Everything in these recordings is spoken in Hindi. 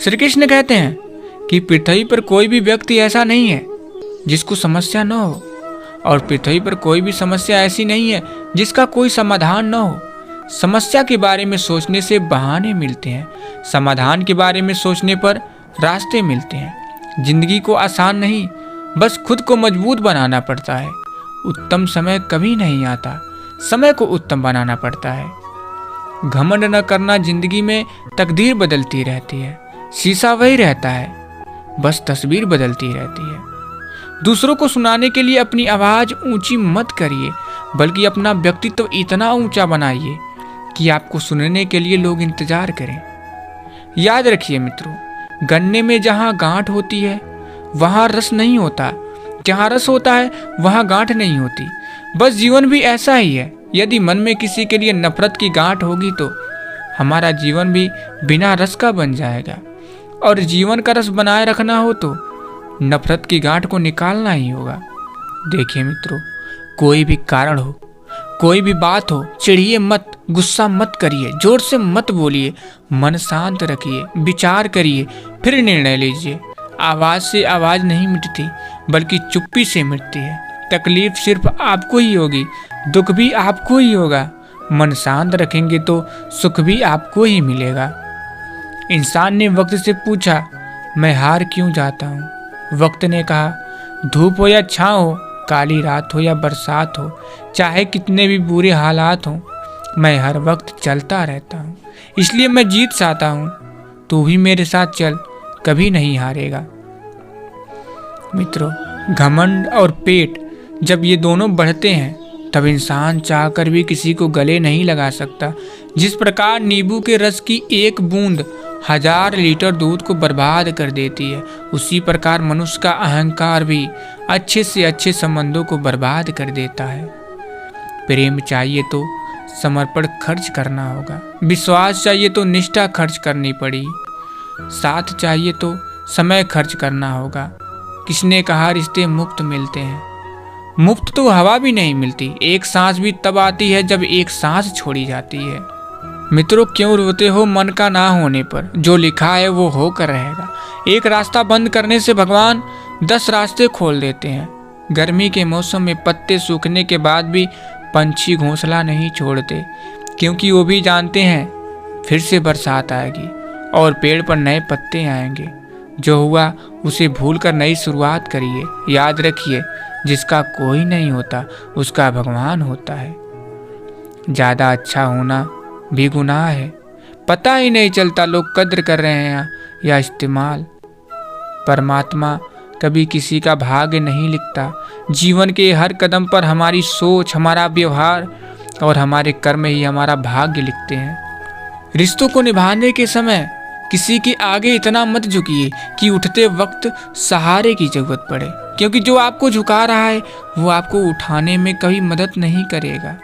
श्री कृष्ण कहते हैं कि पृथ्वी पर कोई भी व्यक्ति ऐसा नहीं है जिसको समस्या न हो, और पृथ्वी पर कोई भी समस्या ऐसी नहीं है जिसका कोई समाधान न हो। समस्या के बारे में सोचने से बहाने मिलते हैं, समाधान के बारे में सोचने पर रास्ते मिलते हैं। जिंदगी को आसान नहीं, बस खुद को मजबूत बनाना पड़ता है। उत्तम समय कभी नहीं आता, समय को उत्तम बनाना पड़ता है। घमंड न करना, जिंदगी में तकदीर बदलती रहती है, शीशा वही रहता है, बस तस्वीर बदलती रहती है। दूसरों को सुनाने के लिए अपनी आवाज ऊंची मत करिए, बल्कि अपना व्यक्तित्व इतना ऊंचा बनाइए कि आपको सुनने के लिए लोग इंतजार करें। याद रखिए मित्रों, गन्ने में जहाँ गांठ होती है वहाँ रस नहीं होता, जहाँ रस होता है वहाँ गांठ नहीं होती। बस जीवन भी ऐसा ही है। यदि मन में किसी के लिए नफरत की गांठ होगी तो हमारा जीवन भी बिना रस का बन जाएगा। और जीवन का रस बनाए रखना हो तो नफरत की गांठ को निकालना ही होगा। देखिए मित्रों, कोई भी कारण हो, कोई भी बात हो, चिढ़िए मत, गुस्सा मत करिए, जोर से मत बोलिए, मन शांत रखिए, विचार करिए, फिर निर्णय लीजिए। आवाज से आवाज नहीं मिटती, बल्कि चुप्पी से मिटती है। तकलीफ सिर्फ आपको ही होगी, दुख भी आपको ही होगा। मन शांत रखेंगे तो सुख भी आपको ही मिलेगा। इंसान ने वक्त से पूछा, मैं हार क्यों जाता हूँ? वक्त ने कहा, धूप हो या छाँव हो, काली रात हो या बरसात हो, चाहे कितने भी बुरे हालात हों, मैं हर वक्त चलता रहता हूँ। इसलिए मैं जीत चाहता हूँ, तू भी मेरे साथ चल, कभी नहीं हारेगा। मित्रों, घमंड और पेट जब ये दोनों बढ़ते हैं तब इंसान चाहकर भी किसी को गले नहीं लगा सकता। जिस प्रकार नींबू के रस की एक बूंद 1000 लीटर दूध को बर्बाद कर देती है, उसी प्रकार मनुष्य का अहंकार भी अच्छे से अच्छे संबंधों को बर्बाद कर देता है। प्रेम चाहिए तो समर्पण खर्च करना होगा, विश्वास चाहिए तो निष्ठा खर्च करनी पड़ी, साथ चाहिए तो समय खर्च करना होगा। किसने कहा रिश्ते मुफ्त मिलते हैं? मुफ्त तो हवा भी नहीं मिलती। एक सांस भी तब आती है जब एक सांस छोड़ी जाती है। मित्रों, क्यों रोते हो मन का ना होने पर? जो लिखा है वो होकर रहेगा। एक रास्ता बंद करने से भगवान 10 रास्ते खोल देते हैं। गर्मी के मौसम में पत्ते सूखने के बाद भी पंछी घोंसला नहीं छोड़ते, क्योंकि वो भी जानते हैं फिर से बरसात आएगी और पेड़ पर नए पत्ते आएंगे। जो हुआ उसे भूलकर नई शुरुआत करिए। याद रखिए, जिसका कोई नहीं होता उसका भगवान होता है। ज़्यादा अच्छा होना भी गुनाह है। पता ही नहीं चलता लोग कद्र कर रहे हैं या इस्तेमाल। परमात्मा कभी किसी का भाग्य नहीं लिखता। जीवन के हर कदम पर हमारी सोच, हमारा व्यवहार और हमारे कर्म ही हमारा भाग्य लिखते हैं। रिश्तों को निभाने के समय किसी के आगे इतना मत झुकिए कि उठते वक्त सहारे की जरूरत पड़े, क्योंकि जो आपको झुका रहा है वो आपको उठाने में कभी मदद नहीं करेगा।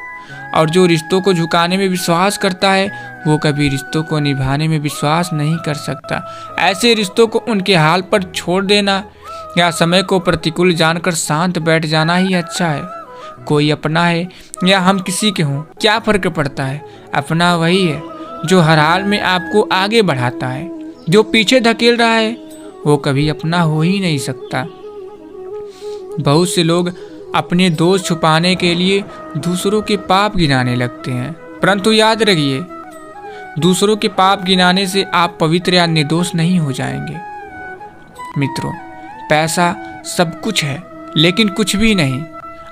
और जो रिश्तों को झुकाने में विश्वास करता है वो कभी रिश्तों को निभाने में विश्वास नहीं कर सकता। ऐसे रिश्तों को उनके हाल पर छोड़ देना या समय को प्रतिकूल जानकर शांत बैठ जाना ही अच्छा है। कोई अपना है या हम किसी के हों, क्या फर्क पड़ता है? अपना वही है जो हर हाल में आपको आगे बढ़ाता है। जो पीछे धकेल रहा है वो कभी अपना हो ही नहीं सकता। बहुत से लोग अपने दोष छुपाने के लिए दूसरों के पाप गिनाने लगते हैं, परंतु याद रखिए, दूसरों के पाप गिनाने से आप पवित्र या निर्दोष नहीं हो जाएंगे। मित्रों, पैसा सब कुछ है लेकिन कुछ भी नहीं।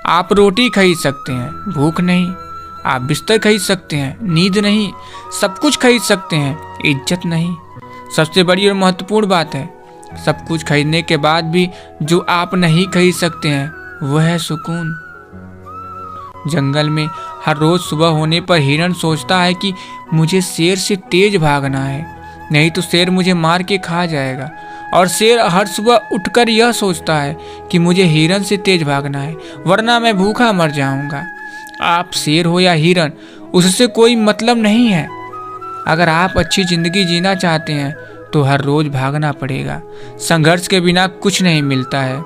आप रोटी खरीद सकते हैं, भूख नहीं। आप बिस्तर खरीद सकते हैं, नींद नहीं। सब कुछ खरीद सकते हैं, इज्जत नहीं। सबसे बड़ी और महत्वपूर्ण बात है, सब कुछ खरीदने के बाद भी जो आप नहीं खरीद सकते हैं वह है सुकून। जंगल में हर रोज सुबह होने पर हिरण सोचता है कि मुझे शेर से तेज भागना है, नहीं तो शेर मुझे मार के खा जाएगा। और शेर हर सुबह उठकर यह सोचता है कि मुझे हिरण से तेज भागना है, वरना मैं भूखा मर जाऊंगा। आप शेर हो या हिरण, उससे कोई मतलब नहीं है। अगर आप अच्छी जिंदगी जीना चाहते हैं तो हर रोज भागना पड़ेगा। संघर्ष के बिना कुछ नहीं मिलता है।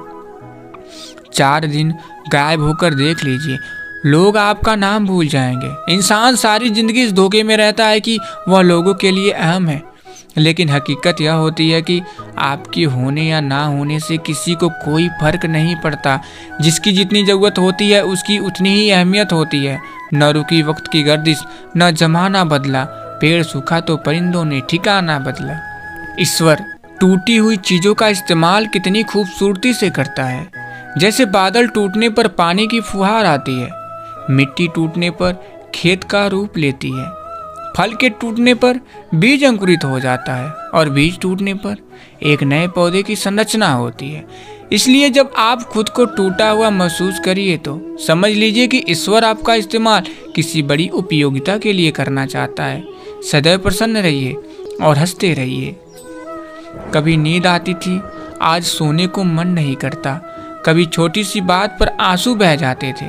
4 दिन गायब होकर देख लीजिए, लोग आपका नाम भूल जाएंगे। इंसान सारी जिंदगी इस धोखे में रहता है कि वह लोगों के लिए अहम है, लेकिन हकीकत यह होती है कि आपके होने या ना होने से किसी को कोई फर्क नहीं पड़ता। जिसकी जितनी ज़रूरत होती है उसकी उतनी ही अहमियत होती है। न रुकी वक्त की गर्दिश, न जमाना बदला, पेड़ सूखा तो परिंदों ने ठिकाना बदला। ईश्वर टूटी हुई चीज़ों का इस्तेमाल कितनी खूबसूरती से करता है। जैसे बादल टूटने पर पानी की फुहार आती है, मिट्टी टूटने पर खेत का रूप लेती है, फल के टूटने पर बीज अंकुरित हो जाता है और बीज टूटने पर एक नए पौधे की संरचना होती है। इसलिए जब आप खुद को टूटा हुआ महसूस करिए तो समझ लीजिए कि ईश्वर आपका इस्तेमाल किसी बड़ी उपयोगिता के लिए करना चाहता है। सदैव प्रसन्न रहिए और हंसते रहिए। कभी नींद आती थी, आज सोने को मन नहीं करता। कभी छोटी सी बात पर आंसू बह जाते थे,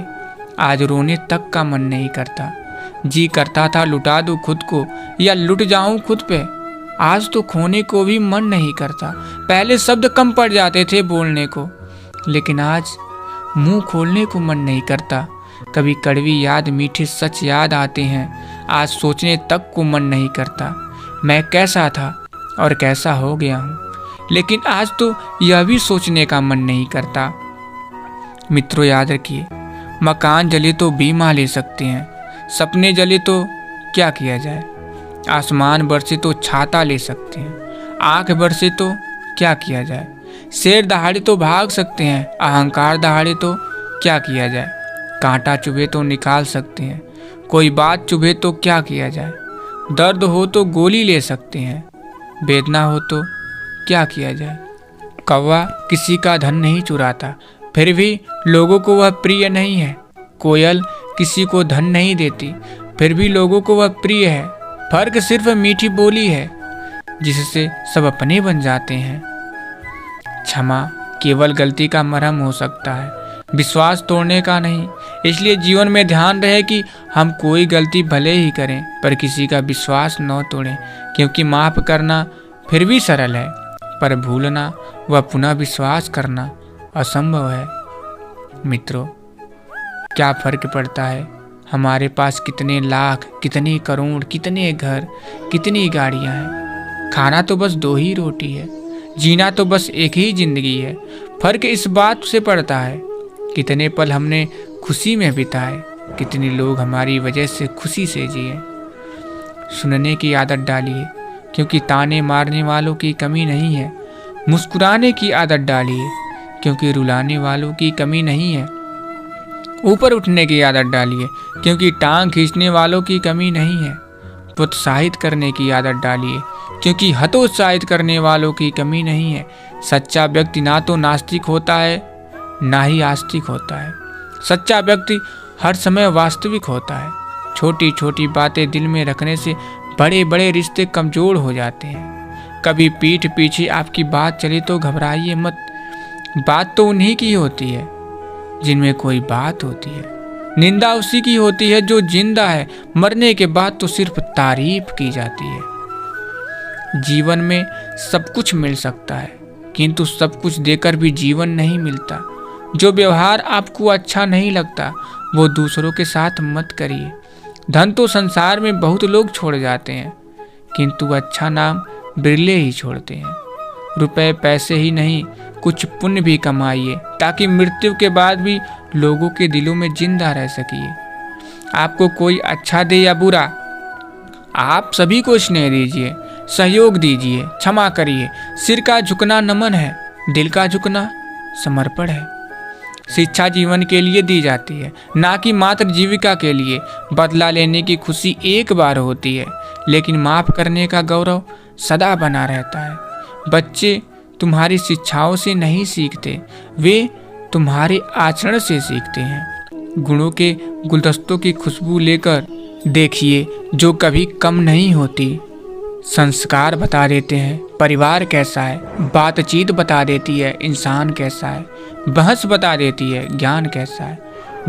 आज रोने तक का मन नहीं करता। जी करता था लुटा दूं खुद को या लुट जाऊं खुद पे, आज तो खोने को भी मन नहीं करता। पहले शब्द कम पड़ जाते थे बोलने को, लेकिन आज मुंह खोलने को मन नहीं करता। कभी कड़वी याद मीठे सच याद आते हैं, आज सोचने तक को मन नहीं करता। मैं कैसा था और कैसा हो गया हूँ, लेकिन आज तो यह भी सोचने का मन नहीं करता। मित्रों याद रखिए, मकान जले तो बीमा ले सकते हैं, सपने जले तो क्या किया जाए। आसमान बरसे तो छाता ले सकते हैं, आंख बरसे तो क्या किया जाए। शेर दहाड़े तो भाग सकते हैं, अहंकार दहाड़े तो क्या किया जाए। कांटा चुभे तो निकाल सकते हैं, कोई बात चुभे तो क्या किया जाए। दर्द हो तो गोली ले सकते हैं, वेदना हो तो क्या किया जाए। कौवा किसी का धन नहीं चुराता, फिर भी लोगों को वह प्रिय नहीं है। कोयल किसी को धन नहीं देती, फिर भी लोगों को वह प्रिय है। फर्क सिर्फ मीठी बोली है, जिससे सब अपने बन जाते हैं। क्षमा केवल गलती का मरहम हो सकता है, विश्वास तोड़ने का नहीं। इसलिए जीवन में ध्यान रहे कि हम कोई गलती भले ही करें, पर किसी का विश्वास न तोड़ें, क्योंकि माफ़ करना फिर भी सरल है, पर भूलना व पुनः विश्वास करना असंभव है। मित्रों, क्या फर्क पड़ता है हमारे पास कितने लाख, कितने करोड़, कितने घर, कितनी गाड़ियां हैं। खाना तो बस 2 ही रोटी है, जीना तो बस एक ही जिंदगी है। फर्क इस बात से पड़ता है कितने पल हमने खुशी में बिताए, कितने लोग हमारी वजह से खुशी से जिए। सुनने की आदत डालिए, क्योंकि ताने मारने वालों की कमी नहीं है। मुस्कुराने की आदत डालिए, क्योंकि रुलाने वालों की कमी नहीं है। ऊपर उठने की आदत डालिए, क्योंकि टांग खींचने वालों की कमी नहीं है। प्रोत्साहित करने की आदत डालिए, क्योंकि हतोत्साहित करने वालों की कमी नहीं है। सच्चा व्यक्ति ना तो नास्तिक होता है, ना ही आस्तिक होता है। सच्चा व्यक्ति हर समय वास्तविक होता है। छोटी छोटी बातें दिल में रखने से बड़े बड़े रिश्ते कमज़ोर हो जाते हैं। कभी पीठ पीछे आपकी बात चले तो घबराइए मत। बात तो उन्हीं की होती है जिनमें कोई बात होती है। निंदा उसी की होती है जो जिंदा है, मरने के बाद तो सिर्फ तारीफ की जाती है। जीवन में सब कुछ मिल सकता है, किंतु सब कुछ देकर भी जीवन नहीं मिलता। जो व्यवहार आपको अच्छा नहीं लगता वो दूसरों के साथ मत करिए। धन तो संसार में बहुत लोग छोड़ जाते हैं, किंतु अच्छा नाम बिरले ही छोड़ते हैं। रुपए पैसे ही नहीं, कुछ पुण्य भी कमाइए, ताकि मृत्यु के बाद भी लोगों के दिलों में जिंदा रह सकिए। आपको कोई अच्छा दे या बुरा, आप सभी को स्नेह दीजिए, सहयोग दीजिए, क्षमा करिए। सिर का झुकना नमन है, दिल का झुकना समर्पण है। शिक्षा जीवन के लिए दी जाती है, ना कि मात्र जीविका के लिए। बदला लेने की खुशी एक बार होती है, लेकिन माफ करने का गौरव सदा बना रहता है। बच्चे तुम्हारी शिक्षाओं से नहीं सीखते, वे तुम्हारे आचरण से सीखते हैं। गुणों के गुलदस्तों की खुशबू लेकर देखिए जो कभी कम नहीं होती। संस्कार बता देते हैं परिवार कैसा है, बातचीत बता देती है इंसान कैसा है, बहस बता देती है ज्ञान कैसा है,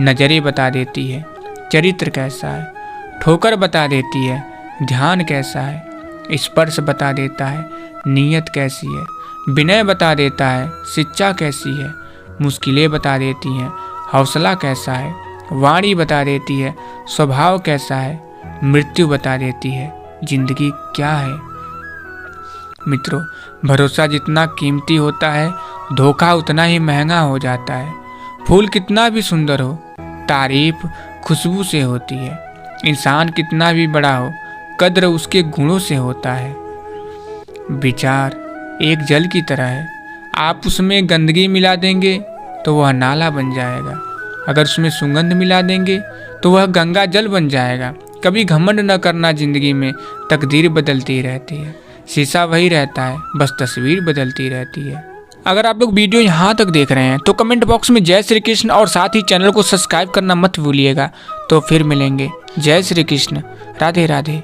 नज़रें बता देती है चरित्र कैसा है, ठोकर बता देती है ध्यान कैसा है, स्पर्श बता देता है नीयत कैसी है, विनय बता देता है शिक्षा कैसी है, मुश्किलें बता देती हैं हौसला कैसा है, वाणी बता देती है स्वभाव कैसा है, मृत्यु बता देती है जिंदगी क्या है। मित्रों, भरोसा जितना कीमती होता है, धोखा उतना ही महंगा हो जाता है। फूल कितना भी सुंदर हो, तारीफ खुशबू से होती है। इंसान कितना भी बड़ा हो, कद्र उसके गुणों से होता है। विचार एक जल की तरह है, आप उसमें गंदगी मिला देंगे तो वह नाला बन जाएगा, अगर उसमें सुगंध मिला देंगे तो वह गंगा जल बन जाएगा। कभी घमंड न करना, जिंदगी में तकदीर बदलती रहती है, शीशा वही रहता है, बस तस्वीर बदलती रहती है। अगर आप लोग वीडियो यहाँ तक देख रहे हैं तो कमेंट बॉक्स में जय श्री कृष्ण और साथ ही चैनल को सब्सक्राइब करना मत भूलिएगा। तो फिर मिलेंगे। जय श्री कृष्ण, राधे राधे।